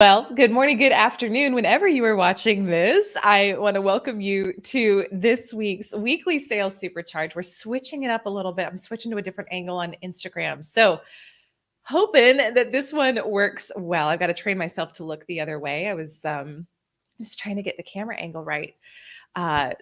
Well, good morning, good afternoon, whenever you are watching this. I want to welcome you to this week's Weekly Sales Supercharge. We're switching it up a little bit. I'm switching to a different angle on Instagram. So, hoping that this one works well. I've got to train myself to look the other way. I was just trying to get the camera angle right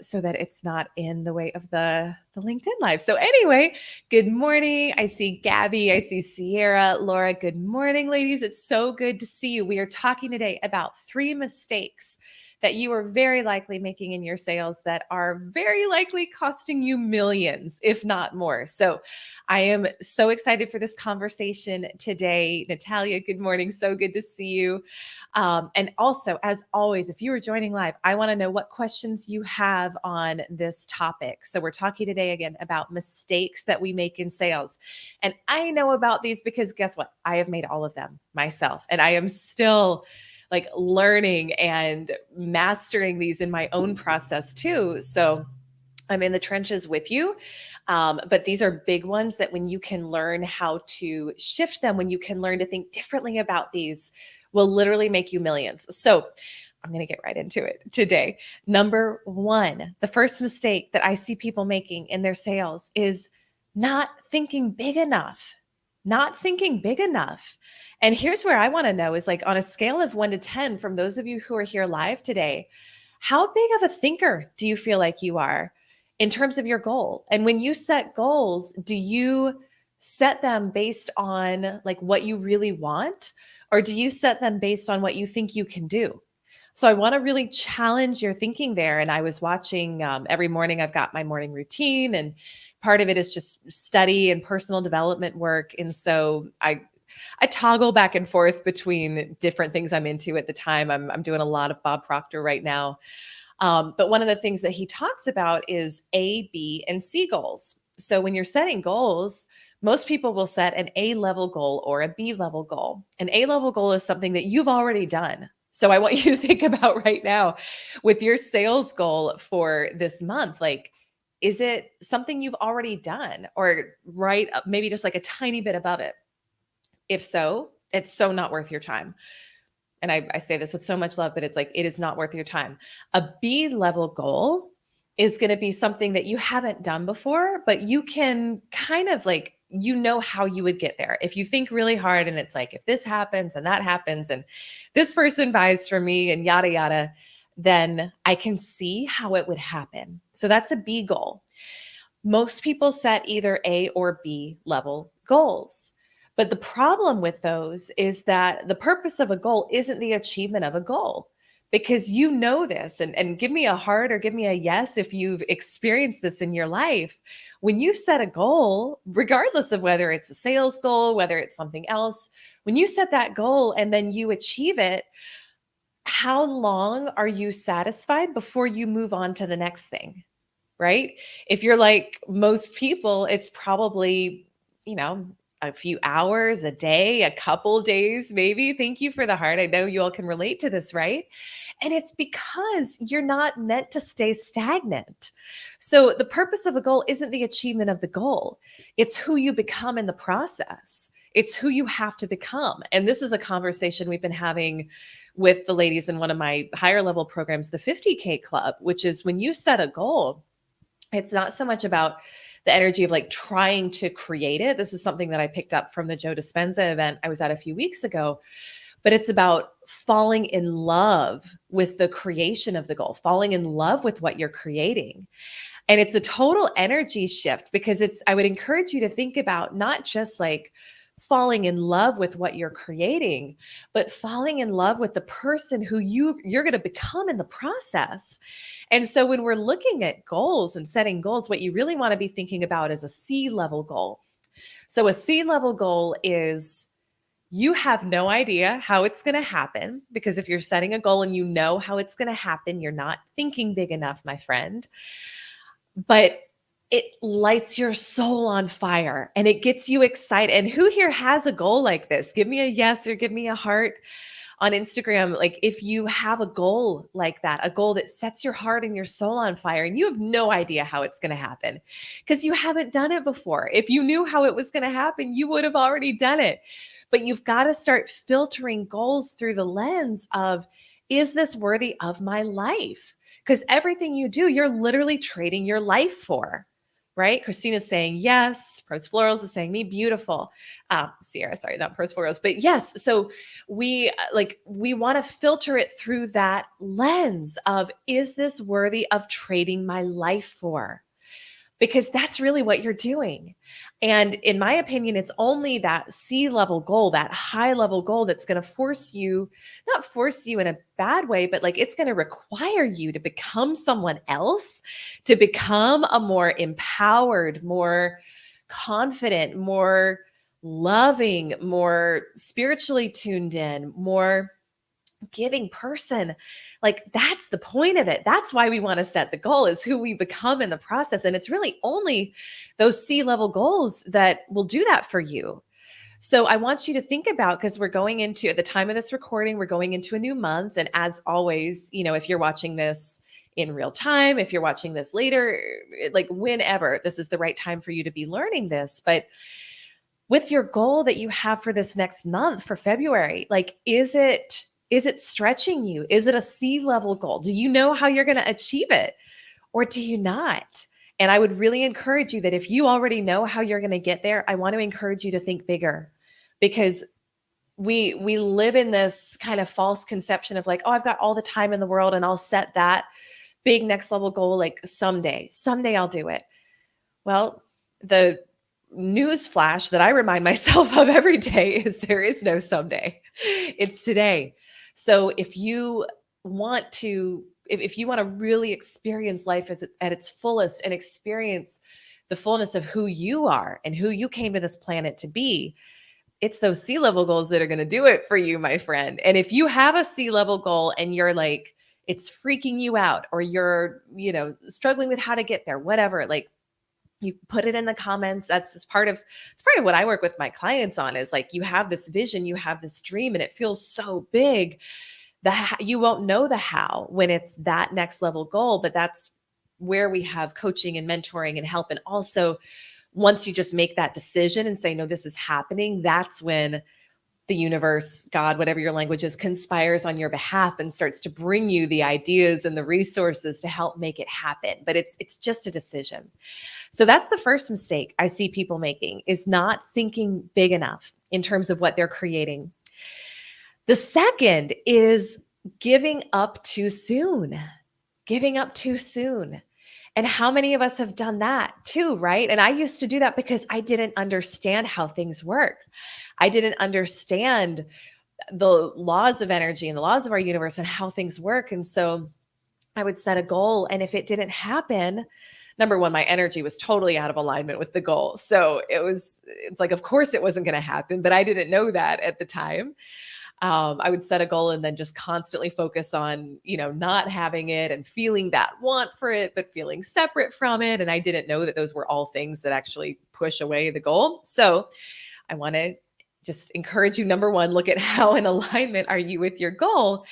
so that it's not in the way of the LinkedIn Live. So anyway, good morning. I see Gabby. I see Sierra. Laura, good morning, ladies. It's so good to see you. We are talking today about 3 mistakes that you are very likely making in your sales that are very likely costing you millions, if not more. So I am so excited for this conversation today. Natalia, good morning. So good to see you. And also, as always, if you are joining live, I want to know what questions you have on this topic. So we're talking today again about mistakes that we make in sales. And I know about these because guess what? I have made all of them myself. And I am still like learning and mastering these in my own process too. So I'm in the trenches with you. But these are big ones that when you can learn how to shift them, when you can learn to think differently about these, will literally make you millions. So I'm going to get right into it today. Number 1, the first mistake that I see people making in their sales is not thinking big enough. Not thinking big enough. And here's where I want to know is like on a scale of 1 to 10, from those of you who are here live today, how big of a thinker do you feel like you are in terms of your goal? And when you set goals, do you set them based on like what you really want? Or do you set them based on what you think you can do? So I want to really challenge your thinking there. And I was watching every morning, I've got my morning routine, and part of it is just study and personal development work. And so I toggle back and forth between different things I'm into at the time. I'm doing a lot of Bob Proctor right now. But one of the things that he talks about is A, B, and C goals. So when you're setting goals, most people will set an A level goal or a B level goal. An A level goal is something that you've already done. So I want you to think about right now with your sales goal for this month, like, is it something you've already done or right, maybe just like a tiny bit above it? If so, it's so not worth your time. And I say this with so much love, but it's like, it is not worth your time. A B level goal is going to be something that you haven't done before, but you can kind of like, you know how you would get there. If you think really hard and it's like, if this happens and that happens and this person buys from me and yada, yada, then I can see how it would happen. So that's a B goal. Most people set either A or B level goals. But the problem with those is that the purpose of a goal isn't the achievement of a goal, because you know this, and give me a heart or give me a yes if you've experienced this in your life. When you set a goal, regardless of whether it's a sales goal, whether it's something else, when you set that goal and then you achieve it, how long are you satisfied before you move on to the next thing? Right? If you're like most people, it's probably, a few hours, a day, a couple days, maybe. Thank you for the heart. I know you all can relate to this, right? And it's because you're not meant to stay stagnant. So the purpose of a goal isn't the achievement of the goal. It's who you become in the process. It's who you have to become. And this is a conversation we've been having with the ladies in one of my higher level programs, the 50K Club, which is when you set a goal, it's not so much about the energy of like trying to create it. This is something that I picked up from the Joe Dispenza event I was at a few weeks ago, but it's about falling in love with the creation of the goal, falling in love with what you're creating. And it's a total energy shift because I would encourage you to think about not just like falling in love with what you're creating, but falling in love with the person who you're going to become in the process. And so when we're looking at goals and setting goals, what you really want to be thinking about is a C level goal. So a C level goal is you have no idea how it's going to happen, because if you're setting a goal and you know how it's going to happen, you're not thinking big enough, my friend. But it lights your soul on fire and it gets you excited. And who here has a goal like this? Give me a yes or give me a heart. on Instagram, like if you have a goal like that, a goal that sets your heart and your soul on fire, and you have no idea how it's going to happen because you haven't done it before. If you knew how it was going to happen, you would have already done it. But you've got to start filtering goals through the lens of, is this worthy of my life? Because everything you do, you're literally trading your life for, right? Christina's saying yes. Pros Florals is saying me beautiful. Sierra, sorry, not Pros Florals, but yes. So we want to filter it through that lens of, is this worthy of trading my life for? Because that's really what you're doing. And in my opinion, it's only that C-level goal, that high level goal, that's going to force you, not force you in a bad way, but like it's going to require you to become someone else, to become a more empowered, more confident, more loving, more spiritually tuned in, more giving person. Like that's the point of it. That's why we want to set the goal, is who we become in the process. And it's really only those C-level goals that will do that for you. So I want you to think about, because we're going into, at the time of this recording, we're going into a new month. And as always, if you're watching this in real time, if you're watching this later, like whenever, this is the right time for you to be learning this. But with your goal that you have for this next month, for February, like, is it stretching you? Is it a C-level goal? Do you know how you're going to achieve it, or do you not? And I would really encourage you that if you already know how you're going to get there, I want to encourage you to think bigger, because we live in this kind of false conception of like, oh, I've got all the time in the world and I'll set that big next level goal like someday I'll do it. Well, the news flash that I remind myself of every day is there is no someday. It's today. So if you want to, if you want to really experience life at its fullest and experience the fullness of who you are and who you came to this planet to be, it's those C-level goals that are going to do it for you, my friend. And if you have a C-level goal and you're like, it's freaking you out, or you're, struggling with how to get there, whatever, like, you put it in the comments. It's part of what I work with my clients on, is like, you have this vision, you have this dream, and it feels so big that you won't know the how when it's that next level goal. But that's where we have coaching and mentoring and help. And also, once you just make that decision and say, no, this is happening, that's when the universe, God, whatever your language is, conspires on your behalf and starts to bring you the ideas and the resources to help make it happen. But it's just a decision. So that's the first mistake I see people making, is not thinking big enough in terms of what they're creating. The second is giving up too soon. Giving up too soon. And how many of us have done that too, right? And I used to do that because I didn't understand how things work. I didn't understand the laws of energy and the laws of our universe and how things work. And so I would set a goal, and if it didn't happen, number one, my energy was totally out of alignment with the goal. So it's like, of course it wasn't going to happen, but I didn't know that at the time. I would set a goal and then just constantly focus on, not having it and feeling that want for it, but feeling separate from it. And I didn't know that those were all things that actually push away the goal. So I want to just encourage you, number one, look at how in alignment are you with your goal.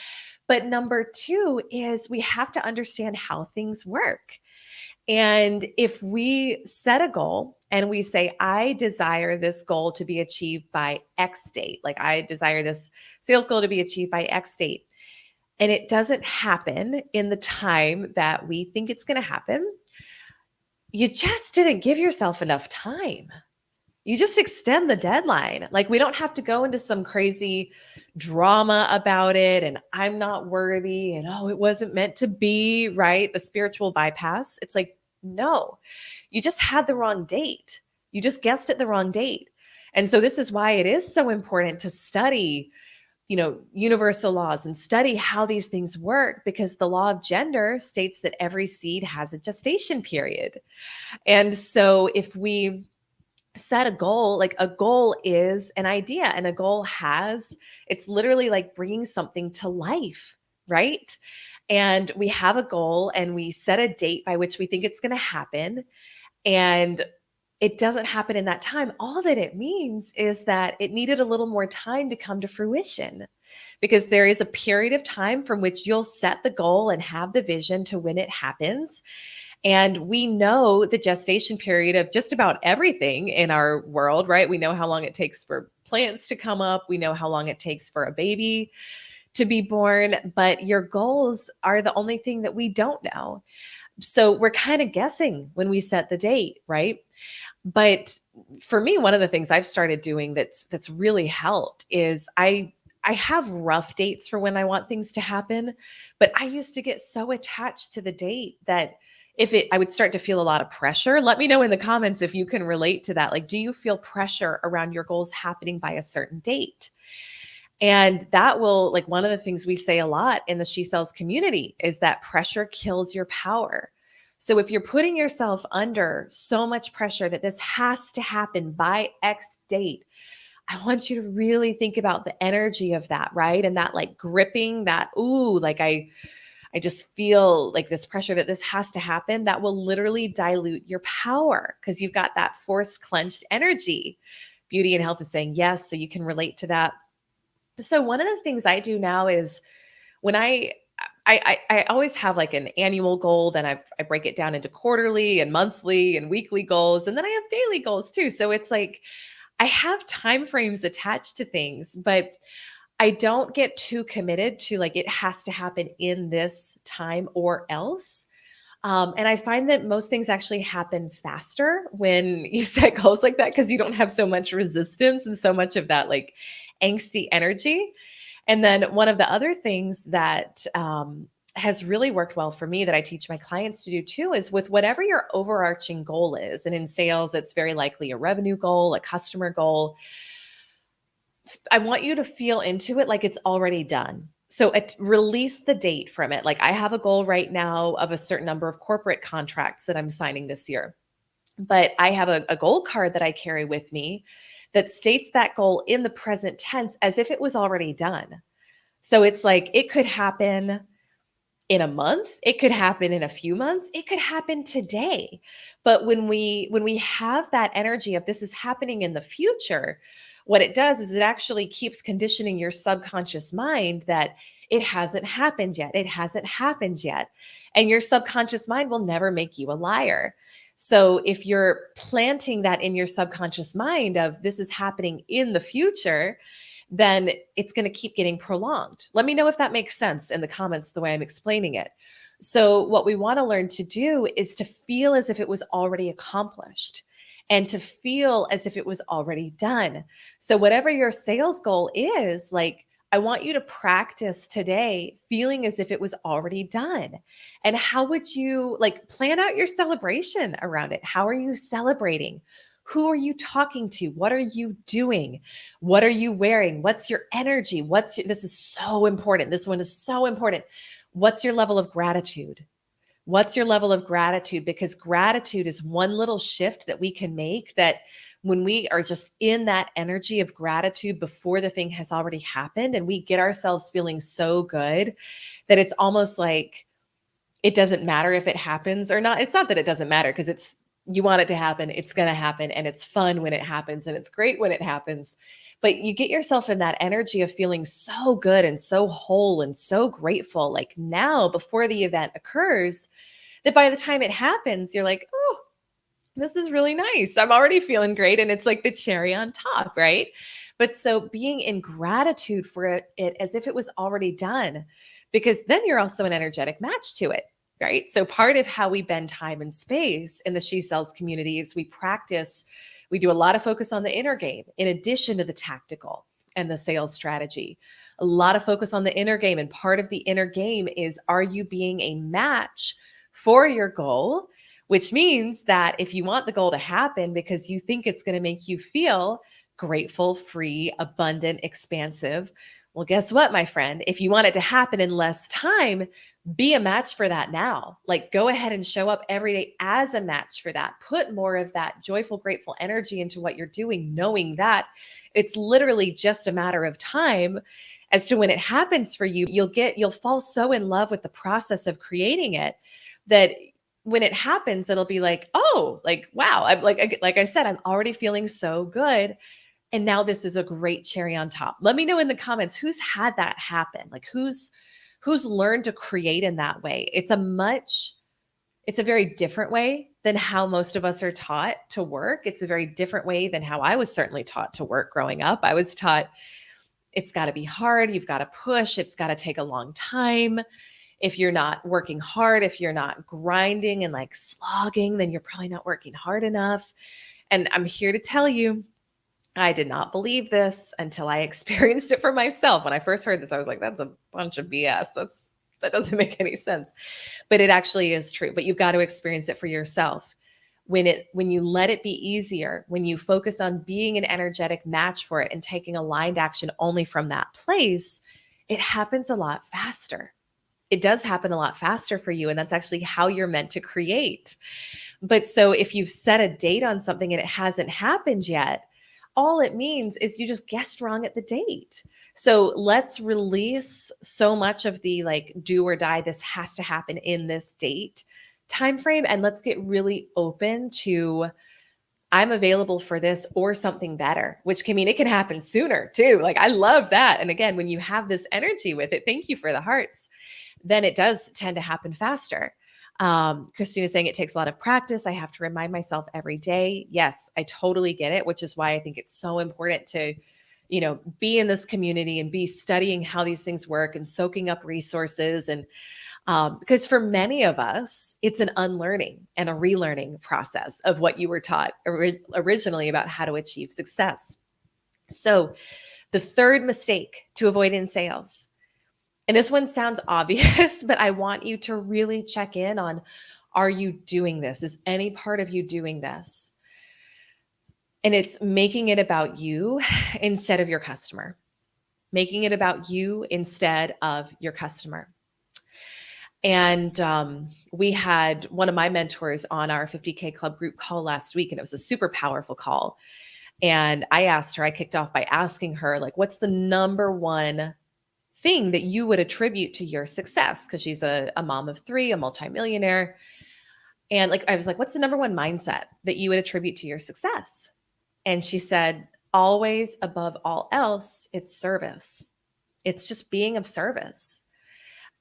But number two is, we have to understand how things work. And if we set a goal and we say, I desire this goal to be achieved by X date, like I desire this sales goal to be achieved by X date, and it doesn't happen in the time that we think it's going to happen, you just didn't give yourself enough time. You just extend the deadline. Like, we don't have to go into some crazy drama about it and I'm not worthy and, oh, it wasn't meant to be, right? The spiritual bypass. It's like, no, you just had the wrong date. You just guessed at the wrong date. And so this is why it is so important to study, universal laws and study how these things work, because the law of gender states that every seed has a gestation period. And so if we set a goal, like, a goal is an idea, and a goal it's literally like bringing something to life, right? And we have a goal and we set a date by which we think it's going to happen, and it doesn't happen in that time. All that it means is that it needed a little more time to come to fruition. because there is a period of time from which you'll set the goal and have the vision to when it happens. And we know the gestation period of just about everything in our world, right? We know how long it takes for plants to come up. We know how long it takes for a baby to be born, but your goals are the only thing that we don't know. So we're kind of guessing when we set the date, right? But for me, one of the things I've started doing that's really helped is I have rough dates for when I want things to happen, but I used to get so attached to the date that I would start to feel a lot of pressure. Let me know in the comments if you can relate to that. Like, do you feel pressure around your goals happening by a certain date? And that will, like, one of the things we say a lot in the She Sells community is that pressure kills your power. So if you're putting yourself under so much pressure that this has to happen by X date, I want you to really think about the energy of that, right? And that, like, gripping that, ooh, like I just feel like this pressure that this has to happen, that will literally dilute your power because you've got that forced, clenched energy. Beauty and Health is saying yes, so you can relate to that. So one of the things I do now is when I always have like an annual goal, then I break it down into quarterly and monthly and weekly goals, and then I have daily goals too. So it's like I have time frames attached to things, but I don't get too committed to like it has to happen in this time or else. And I find that most things actually happen faster when you set goals like that because you don't have so much resistance and so much of that like angsty energy. And then one of the other things that has really worked well for me that I teach my clients to do too is with whatever your overarching goal is. And in sales, it's very likely a revenue goal, a customer goal. I want you to feel into it like it's already done. So release the date from it. Like I have a goal right now of a certain number of corporate contracts that I'm signing this year, but I have a goal card that I carry with me that states that goal in the present tense as if it was already done. So it's like it could happen in a month, it could happen in a few months, it could happen today. But when we have that energy of this is happening in the future, what it does is it actually keeps conditioning your subconscious mind that it hasn't happened yet. It hasn't happened yet. And your subconscious mind will never make you a liar. So if you're planting that in your subconscious mind of this is happening in the future, then it's going to keep getting prolonged. Let me know if that makes sense in the comments the way I'm explaining it. So what we want to learn to do is to feel as if it was already accomplished and to feel as if it was already done. So whatever your sales goal is, like I want you to practice today feeling as if it was already done. And how would you like plan out your celebration around it? How are you celebrating? Who are you talking to? What are you doing? What are you wearing? What's your energy? This is so important. This one is so important. What's your level of gratitude? What's your level of gratitude? Because gratitude is one little shift that we can make that when we are just in that energy of gratitude before the thing has already happened and we get ourselves feeling so good that it's almost like it doesn't matter if it happens or not. It's not that it doesn't matter because you want it to happen, it's going to happen, and it's fun when it happens, and it's great when it happens. But you get yourself in that energy of feeling so good and so whole and so grateful, like now before the event occurs, that by the time it happens, you're like, oh, this is really nice. I'm already feeling great. And it's like the cherry on top, right? But so being in gratitude for it as if it was already done, because then you're also an energetic match to it. Right. So part of how we bend time and space in the She Sells community is we do a lot of focus on the inner game in addition to the tactical and the sales strategy. A lot of focus on the inner game. And part of the inner game is, are you being a match for your goal? Which means that if you want the goal to happen because you think it's going to make you feel grateful, free, abundant, expansive, well, guess what, my friend? If you want it to happen in less time, be a match for that now. Like go ahead and show up every day as a match for that. Put more of that joyful, grateful energy into what you're doing, knowing that it's literally just a matter of time as to when it happens for you. You'll fall so in love with the process of creating it that when it happens, it'll be like, oh, like, wow. I'm like I said, I'm already feeling so good. And now this is a great cherry on top. Let me know in the comments who's had that happen. Like who's learned to create in that way. It's a very different way than how most of us are taught to work. It's a very different way than how I was certainly taught to work growing up. I was taught it's got to be hard. You've got to push. It's got to take a long time. If you're not working hard, if you're not grinding and like slogging, then you're probably not working hard enough. And I'm here to tell you, I did not believe this until I experienced it for myself. When I first heard this, I was like, that's a bunch of BS. That doesn't make any sense. But it actually is true. But you've got to experience it for yourself. When you let it be easier, when you focus on being an energetic match for it and taking aligned action only from that place, it happens a lot faster. It does happen a lot faster for you. And that's actually how you're meant to create. But so if you've set a date on something and it hasn't happened yet, all it means is you just guessed wrong at the date. So let's release so much of the like do or die, this has to happen in this date time frame, and let's get really open to I'm available for this or something better, which can mean it can happen sooner too. Like I love that. And again, when you have this energy with it, thank you for the hearts, then it does tend to happen faster. Christine is saying it takes a lot of practice. I have to remind myself every day. Yes, I totally get it, which is why I think it's so important to, be in this community and be studying how these things work and soaking up resources. And because for many of us, it's an unlearning and a relearning process of what you were taught originally about how to achieve success. So the third mistake to avoid in sales, and this one sounds obvious, but I want you to really check in on, are you doing this? Is any part of you doing this? And it's making it about you instead of your customer. Making it about you instead of your customer. And we had one of my mentors on our 50K Club group call last week, and it was a super powerful call. And I kicked off by asking her, like, what's the number one thing that you would attribute to your success? Because she's a mom of 3, a multimillionaire. And I was like, what's the number one mindset that you would attribute to your success? And she said, always above all else, it's service. It's just being of service.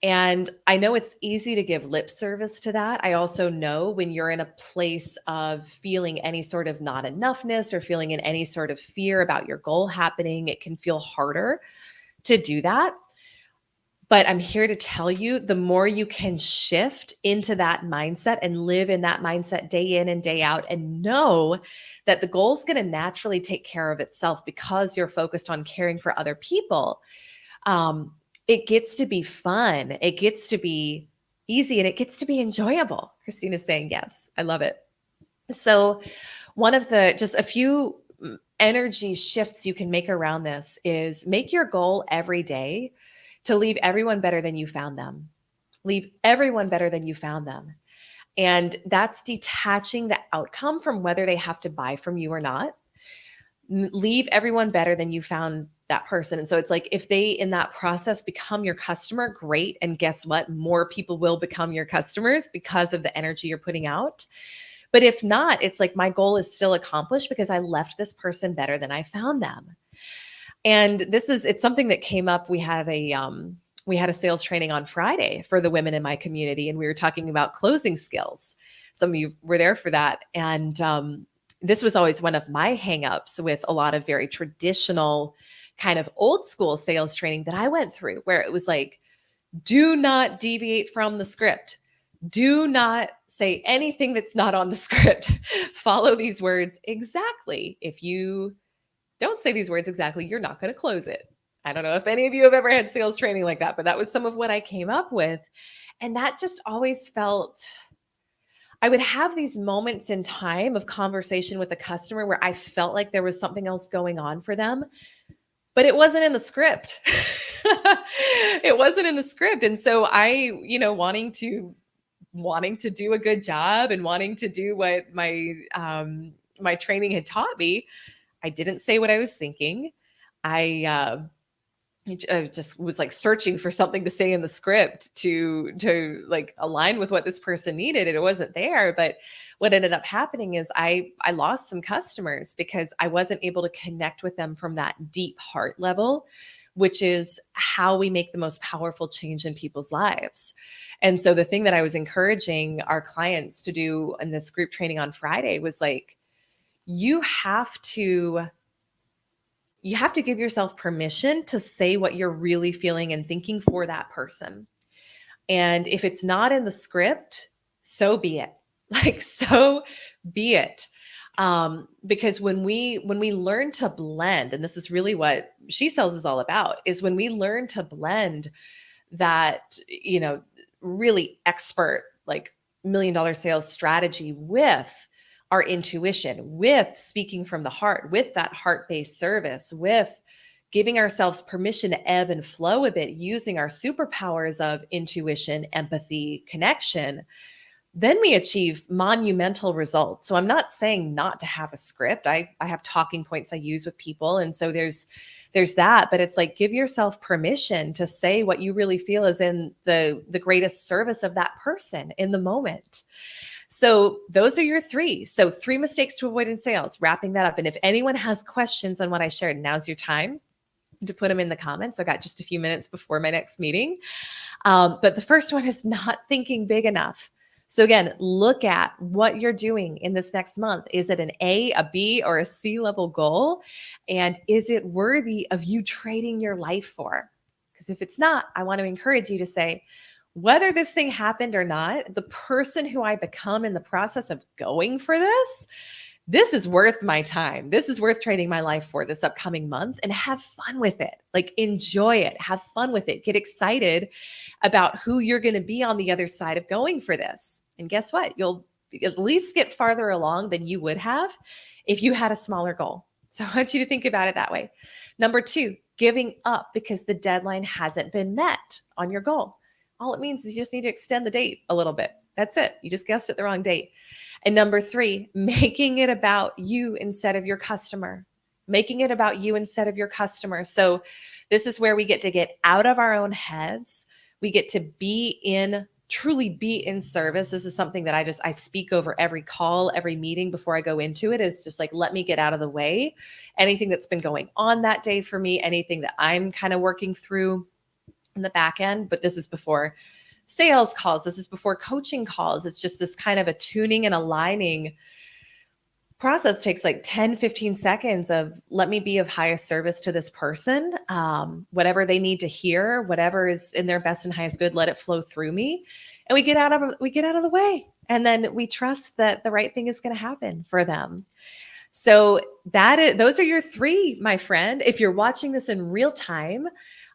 And I know it's easy to give lip service to that. I also know when you're in a place of feeling any sort of not enoughness or feeling in any sort of fear about your goal happening, it can feel harder to do that. But I'm here to tell you, the more you can shift into that mindset and live in that mindset day in and day out, and know that the goal is going to naturally take care of itself because you're focused on caring for other people. It gets to be fun. It gets to be easy, and it gets to be enjoyable. Christina's saying yes. I love it. So one of just a few energy shifts you can make around this is make your goal every day to leave everyone better than you found them. Leave everyone better than you found them. And that's detaching the outcome from whether they have to buy from you or not. Leave everyone better than you found that person. And so it's like, if they in that process become your customer, great. And guess what? More people will become your customers because of the energy you're putting out. But if not, it's like my goal is still accomplished because I left this person better than I found them. And it's something that came up. We had a sales training on Friday for the women in my community, and we were talking about closing skills. Some of you were there for that. And this was always one of my hangups with a lot of very traditional kind of old school sales training that I went through, where it was like, do not deviate from the script. Do not say anything that's not on the script. Follow these words exactly. If you don't say these words exactly, you're not going to close it. I don't know if any of you have ever had sales training like that, but that was some of what I came up with. And that just always felt, I would have these moments in time of conversation with a customer where I felt like there was something else going on for them, but it wasn't in the script. It wasn't in the script. And so I, wanting to do a good job and wanting to do what my training had taught me, I didn't say what I was thinking. I I just was like searching for something to say in the script to like align with what this person needed, and it wasn't there. But what ended up happening is I lost some customers because I wasn't able to connect with them from that deep heart level, which is how we make the most powerful change in people's lives. And so the thing that I was encouraging our clients to do in this group training on Friday was like, you have to you have to give yourself permission to say what you're really feeling and thinking for that person. And if it's not in the script, so be it. Like, so be it. Because when we learn to blend, and this is really what She Sells is all about, is when we learn to blend that, really expert, like $1 million sales strategy with our intuition, with speaking from the heart, with that heart based service, with giving ourselves permission to ebb and flow a bit, using our superpowers of intuition, empathy, connection, then we achieve monumental results. So I'm not saying not to have a script. I have talking points I use with people. And so there's that, but it's like, give yourself permission to say what you really feel is in the greatest service of that person in the moment. So those are your three. So 3 mistakes to avoid in sales, wrapping that up. And if anyone has questions on what I shared, now's your time to put them in the comments. I got just a few minutes before my next meeting. But the first one is not thinking big enough. So again, look at what you're doing in this next month. Is it an A, B, or a C level goal? And is it worthy of you trading your life for? Because if it's not, I want to encourage you to say, whether this thing happened or not, the person who I become in the process of going for this is worth my time. This is worth trading my life for this upcoming month, and have fun with it. Like, enjoy it, have fun with it, get excited about who you're going to be on the other side of going for this. And guess what? You'll at least get farther along than you would have if you had a smaller goal. So I want you to think about it that way. Number 2, giving up because the deadline hasn't been met on your goal. All it means is you just need to extend the date a little bit. That's it. You just guessed it the wrong date. And number 3, making it about you instead of your customer. Making it about you instead of your customer. So this is where we get to get out of our own heads. We get to truly be in service. This is something that I speak over every call, every meeting before I go into it, is just like, let me get out of the way. Anything that's been going on that day for me, anything that I'm kind of working through in the back end, but this is before sales calls. This is before coaching calls. It's just this kind of a tuning and aligning process. Takes like 10, 15 seconds of, let me be of highest service to this person. Whatever they need to hear, whatever is in their best and highest good, let it flow through me. And we get out of the way. And then we trust that the right thing is going to happen for them. So those are your 3, my friend. If you're watching this in real time,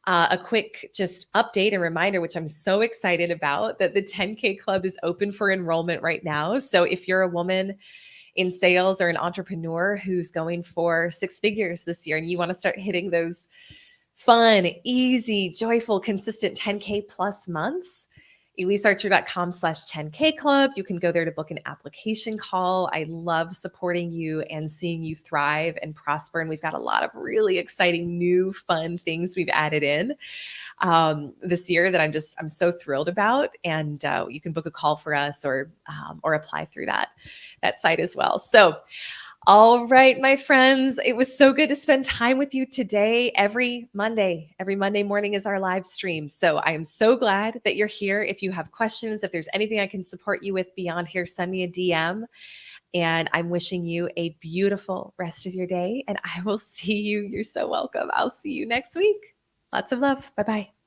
a quick just update and reminder, which I'm so excited about, that the 10K Club is open for enrollment right now. So if you're a woman in sales or an entrepreneur who's going for 6 figures this year, and you want to start hitting those fun, easy, joyful, consistent 10K plus months, EliseArcher.com/10K Club. You can go there to book an application call. I love supporting you and seeing you thrive and prosper. And we've got a lot of really exciting, new, fun things we've added in this year that I'm so thrilled about. And you can book a call for us or apply through that site as well. So, all right, my friends, it was so good to spend time with you today. Every Monday morning is our live stream. So I am so glad that you're here. If you have questions, if there's anything I can support you with beyond here, send me a DM. And I'm wishing you a beautiful rest of your day. And I will see you. You're so welcome. I'll see you next week. Lots of love. Bye-bye.